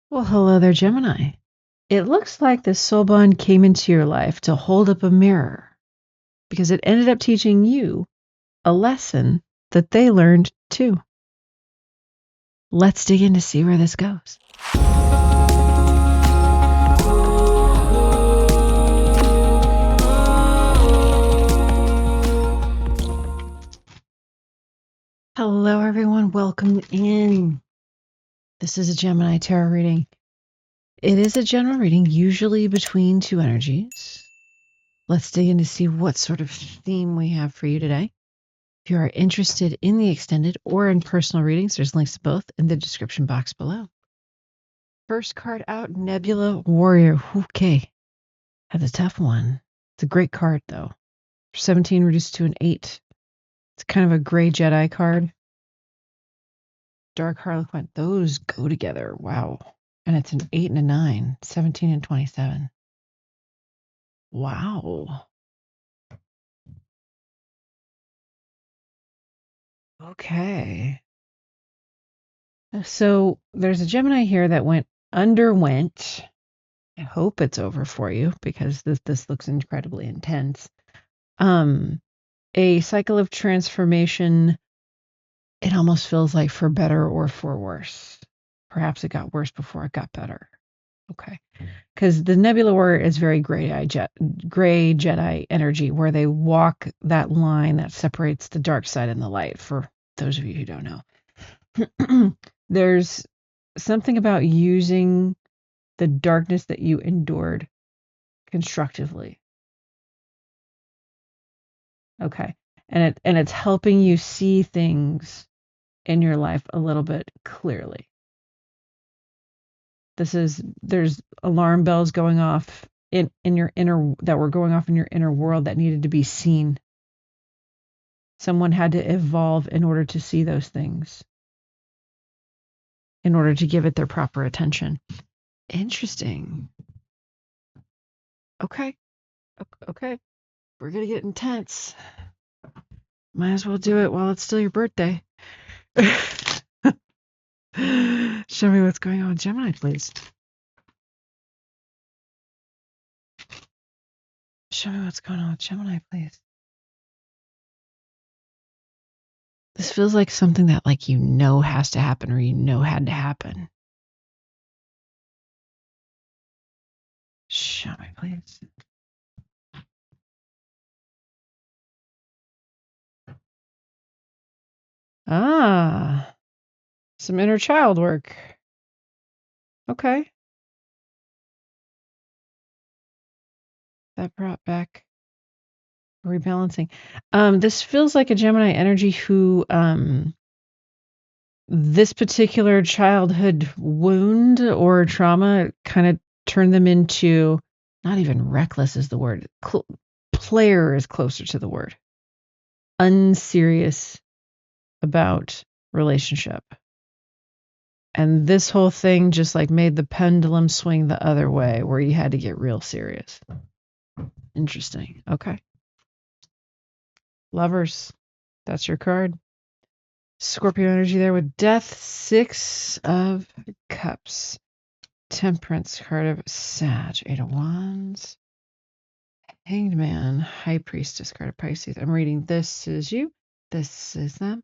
Well, hello there, Gemini. It looks like the soul bond came into your life to hold up a mirror because it ended up teaching you a lesson that they learned too. Let's dig in to see where this goes. Hello, everyone. Welcome in. This is a Gemini tarot reading. It is a general reading, usually between two energies. Let's dig in to see what sort of theme we have for you today. If you are interested in the extended or in personal readings, there's links to both in the description box below. First card out, Nebula Warrior. Okay. That's a tough one. It's a great card, though. 17 reduced to an 8. It's kind of a gray Jedi card. Dark Harlequin. Those go together. Wow. And it's an 8 and a 9. 17 and 27. Wow. Okay. So there's a Gemini here that underwent. I hope it's over for you because this looks incredibly intense. A cycle of transformation. It almost feels like for better or for worse. Perhaps it got worse before it got better. Okay. Because the Nebula Warrior is very gray Jedi energy, where they walk that line that separates the dark side and the light, for those of you who don't know. There's something about using the darkness that you endured constructively. Okay. And it's helping you see things in your life a little bit clearly. There's alarm bells going off in your inner that were going off in your inner world that needed to be seen. Someone had to evolve in order to see those things, in order to give it their proper attention. Interesting. Okay. We're gonna get intense. Might as well do it while it's still your birthday. Show me what's going on with Gemini, please. Show me what's going on with Gemini, please. This feels like something that has to happen or had to happen. Show me, please. Some inner child work. Okay. That brought back rebalancing. This feels like a Gemini energy who, this particular childhood wound or trauma kind of turned them into, not even reckless is the word, player is closer to the word, unserious about relationship. And this whole thing just made the pendulum swing the other way, where you had to get real serious. Interesting. Okay. Lovers. That's your card. Scorpio energy there with Death, 6 of Cups. Temperance card of Sag, 8 of Wands. Hanged Man, High Priestess card of Pisces. I'm reading this is you. This is them.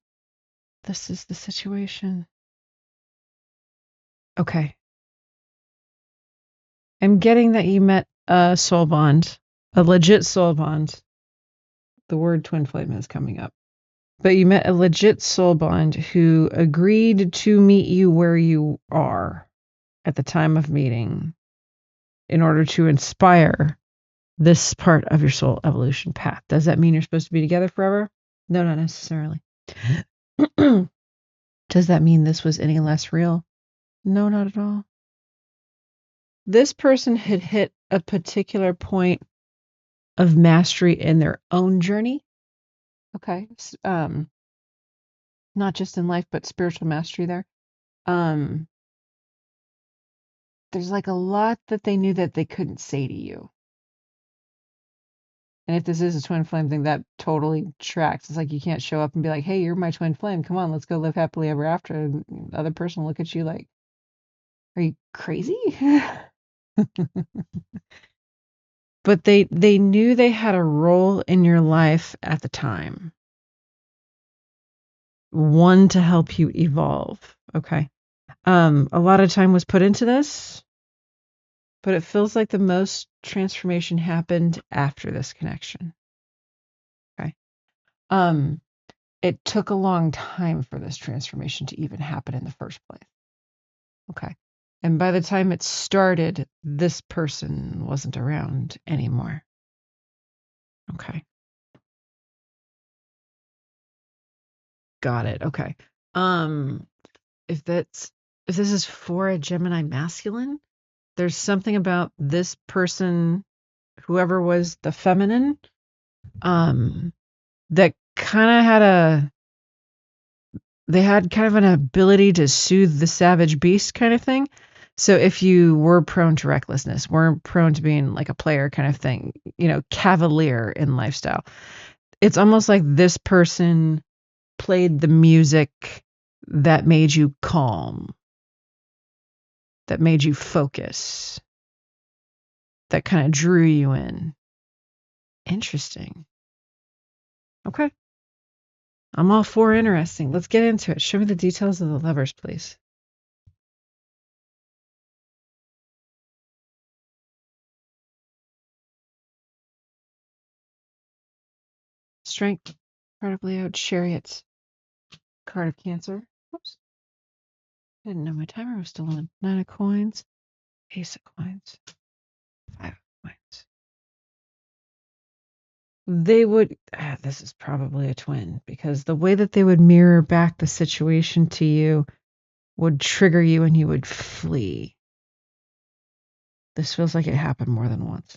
This is the situation. Okay. I'm getting that you met a soul bond, a legit soul bond. The word twin flame is coming up. But you met a legit soul bond who agreed to meet you where you are at the time of meeting in order to inspire this part of your soul evolution path. Does that mean you're supposed to be together forever? No, not necessarily. Does that mean this was any less real? No, not at all. This person had hit a particular point of mastery in their own journey. Okay. Not just in life, but spiritual mastery there. There's a lot that they knew that they couldn't say to you. And if this is a twin flame thing, that totally tracks. It's like you can't show up and be like, hey, you're my twin flame. Come on, let's go live happily ever after. And the other person will look at you like, Are you crazy? But they knew they had a role in your life at the time. One to help you evolve. Okay. A lot of time was put into this, but it feels like the most transformation happened after this connection. Okay. It took a long time for this transformation to even happen in the first place. Okay. And by the time it started, this person wasn't around anymore. Okay. Got it. Okay. Um, if this is for a Gemini masculine, there's something about this person, whoever was the feminine, that they had kind of an ability to soothe the savage beast kind of thing. So if you were prone to recklessness, weren't prone to being like a player kind of thing, cavalier in lifestyle, it's almost like this person played the music that made you calm, that made you focus, that kind of drew you in. Interesting. Okay. I'm all for interesting. Let's get into it. Show me the details of the Lovers, please. Strength, card of Leo, Chariots, card of Cancer. Whoops. I didn't know my timer was still on. 9 of coins, Ace of coins, 5 of coins. They would, this is probably a twin, because the way that they would mirror back the situation to you would trigger you and you would flee. This feels like it happened more than once.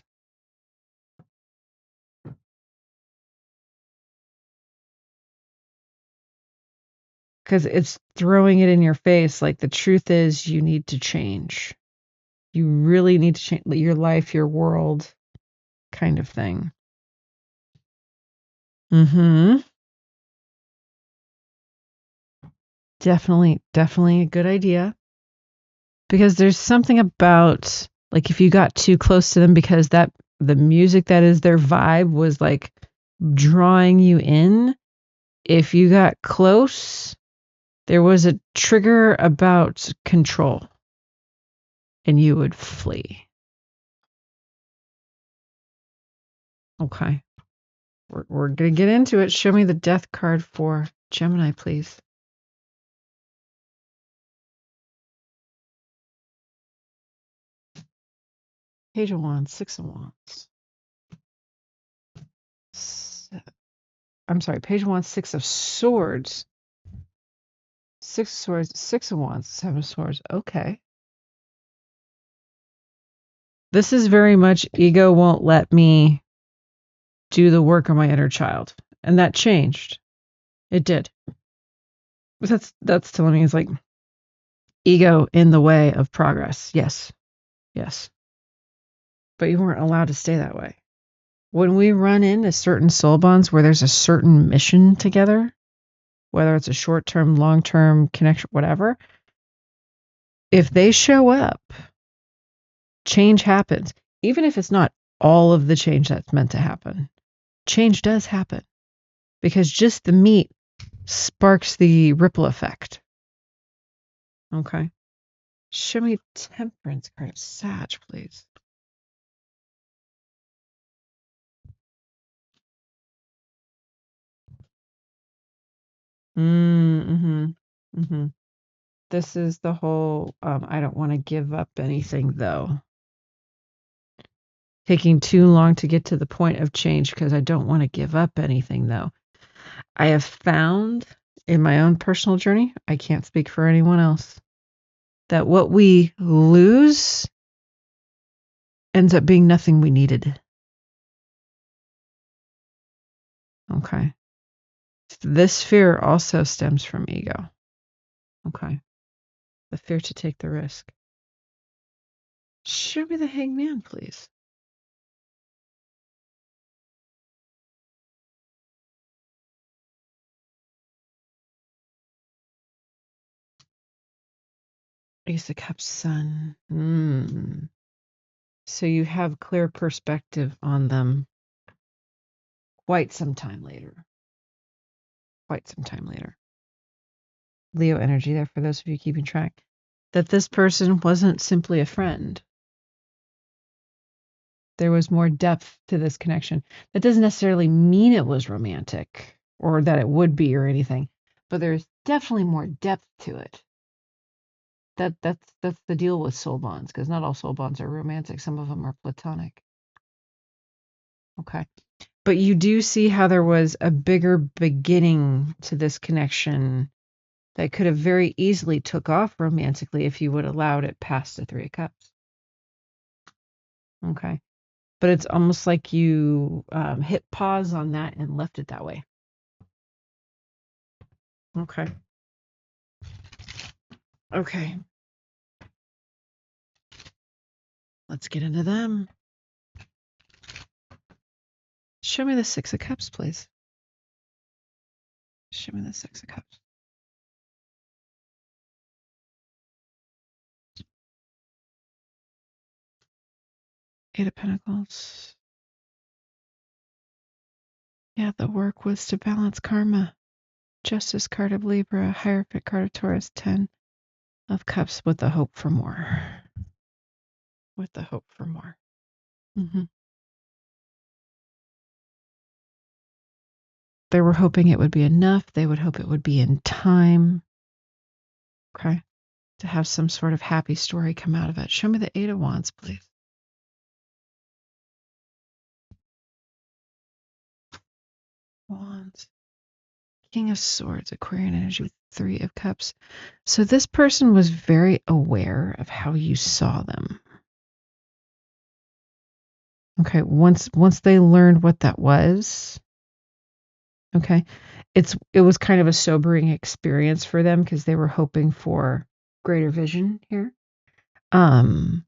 Because it's throwing it in your face. Like, the truth is, you need to change. You really need to change your life, your world, kind of thing. Mm-hmm. Definitely a good idea. Because there's something about, like, if you got too close to them, because the music that is their vibe was like drawing you in. If you got close, there was a trigger about control and you would flee. Okay. We're going to get into it. Show me the death card for Gemini, please. Page of Wands, Six of Wands. I'm sorry, Page of Wands, Six of Swords. Six of Swords, Six of Wands, Seven of Swords. Okay. This is very much ego won't let me do the work of my inner child. And that changed. It did. That's telling me it's like ego in the way of progress. Yes. Yes. But you weren't allowed to stay that way. When we run into certain soul bonds where there's a certain mission together, whether it's a short-term, long-term connection, whatever, if they show up, change happens. Even if it's not all of the change that's meant to happen, change does happen. Because just the meet sparks the ripple effect. Okay. Show me Temperance card of Sag, please. Mm-hmm. Mm-hmm. This is the whole, I don't want to give up anything, though. Taking too long to get to the point of change because I don't want to give up anything, though. I have found in my own personal journey, I can't speak for anyone else, that what we lose ends up being nothing we needed. Okay. This fear also stems from ego. Okay. The fear to take the risk. Show me the Hangman, please. Ace of Cups, Sun. So you have clear perspective on them quite some time later. Quite some time later. Leo energy there for those of you keeping track. That this person wasn't simply a friend. There was more depth to this connection. That doesn't necessarily mean it was romantic or that it would be or anything, but there's definitely more depth to it. That's the deal with soul bonds, because not all soul bonds are romantic. Some of them are platonic. Okay. But you do see how there was a bigger beginning to this connection that could have very easily took off romantically if you would have allowed it past the Three of Cups. Okay. But it's almost like you hit pause on that and left it that way. Okay. Okay. Let's get into them. Show me the Six of Cups, please. Show me the Six of Cups. Eight of Pentacles. Yeah, the work was to balance karma. Justice card of Libra, Hierophant card of Taurus, 10 of Cups with the hope for more. With the hope for more. They were hoping it would be enough. They would hope it would be in time. Okay. To have some sort of happy story come out of it. Show me the Eight of Wands, please. Wands. King of Swords, Aquarian energy with Three of Cups. So this person was very aware of how you saw them. Okay, once they learned what that was, okay, it was kind of a sobering experience for them because they were hoping for greater vision here. But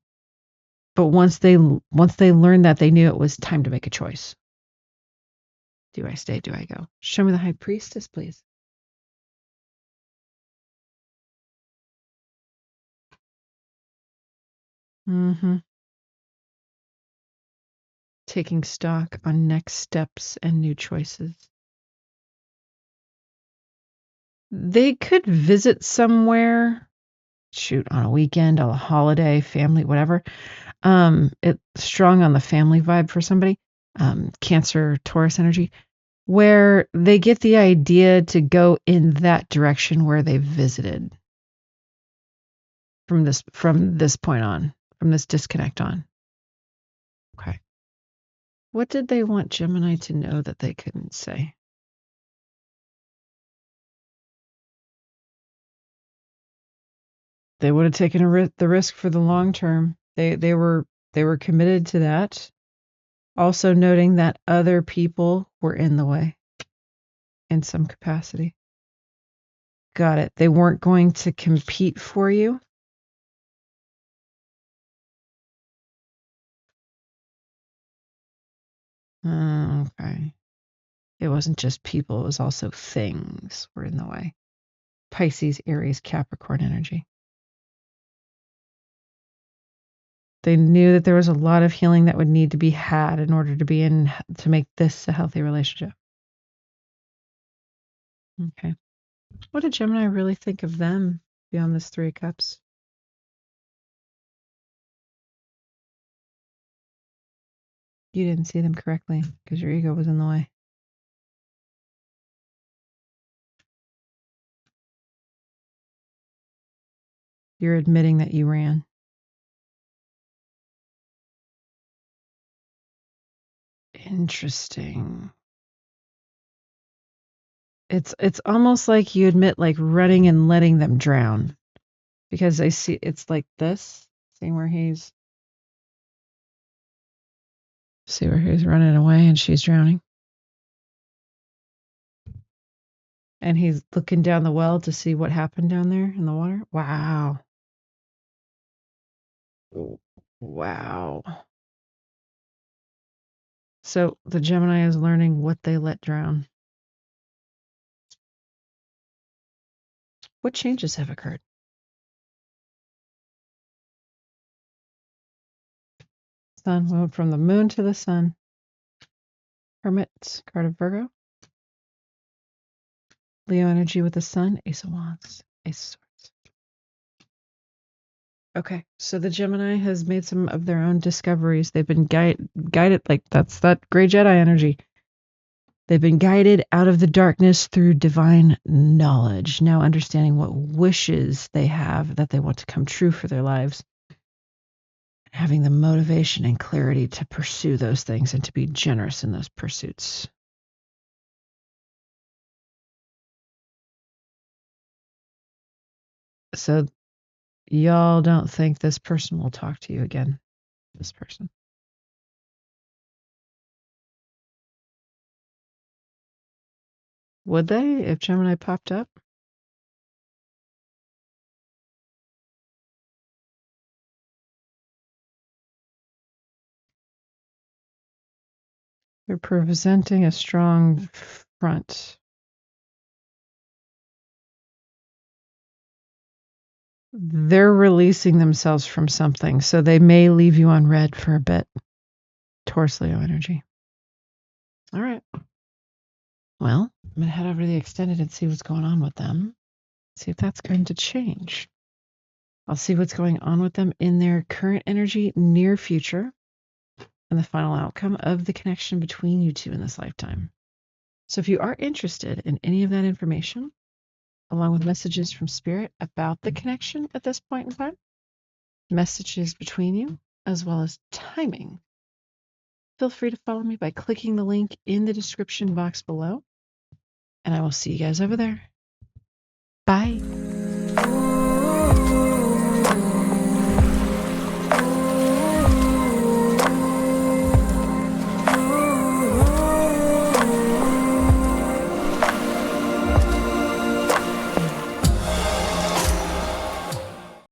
once they learned that, they knew it was time to make a choice. Do I stay? Do I go? Show me the High Priestess, please. Taking stock on next steps and new choices. They could visit somewhere, shoot, on a weekend, on a holiday, family, whatever. It's strong on the family vibe for somebody. Cancer, Taurus energy, where they get the idea to go in that direction where they visited from this point on, from this disconnect on. Okay. What did they want Gemini to know that they couldn't say? They would have taken the risk for the long term. They were committed to that. Also noting that other people were in the way in some capacity. Got it. They weren't going to compete for you. Okay. It wasn't just people, it was also things were in the way. Pisces, Aries, Capricorn energy. They knew that there was a lot of healing that would need to be had in order to make this a healthy relationship. Okay. What did Gemini really think of them beyond this Three of Cups? You didn't see them correctly because your ego was in the way. You're admitting that you ran. Interesting. It's almost like you admit like running and letting them drown. Because I see it's like this. See where he's running away and she's drowning. And he's looking down the well to see what happened down there in the water. Wow. Wow. So the Gemini is learning what they let drown. What changes have occurred? sun. We went from the moon to the sun. Hermit, card of Virgo. Leo energy with the sun. Ace of Wands. Ace of Swords. Okay, so the Gemini has made some of their own discoveries. They've been guided, like that's that gray Jedi energy. They've been guided out of the darkness through divine knowledge, now understanding what wishes they have that they want to come true for their lives, having the motivation and clarity to pursue those things and to be generous in those pursuits. So y'all don't think this person will talk to you again, this person. Would they if Gemini popped up? They're presenting a strong front. They're releasing themselves from something, so they may leave you on red for a bit. Taurus Leo energy. All right. Well, I'm going to head over to the extended and see what's going on with them. See if that's going to change. I'll see what's going on with them in their current energy, near future, and the final outcome of the connection between you two in this lifetime. So if you are interested in any of that information, along with messages from Spirit about the connection at this point in time, messages between you, as well as timing, feel free to follow me by clicking the link in the description box below, and I will see you guys over there. Bye.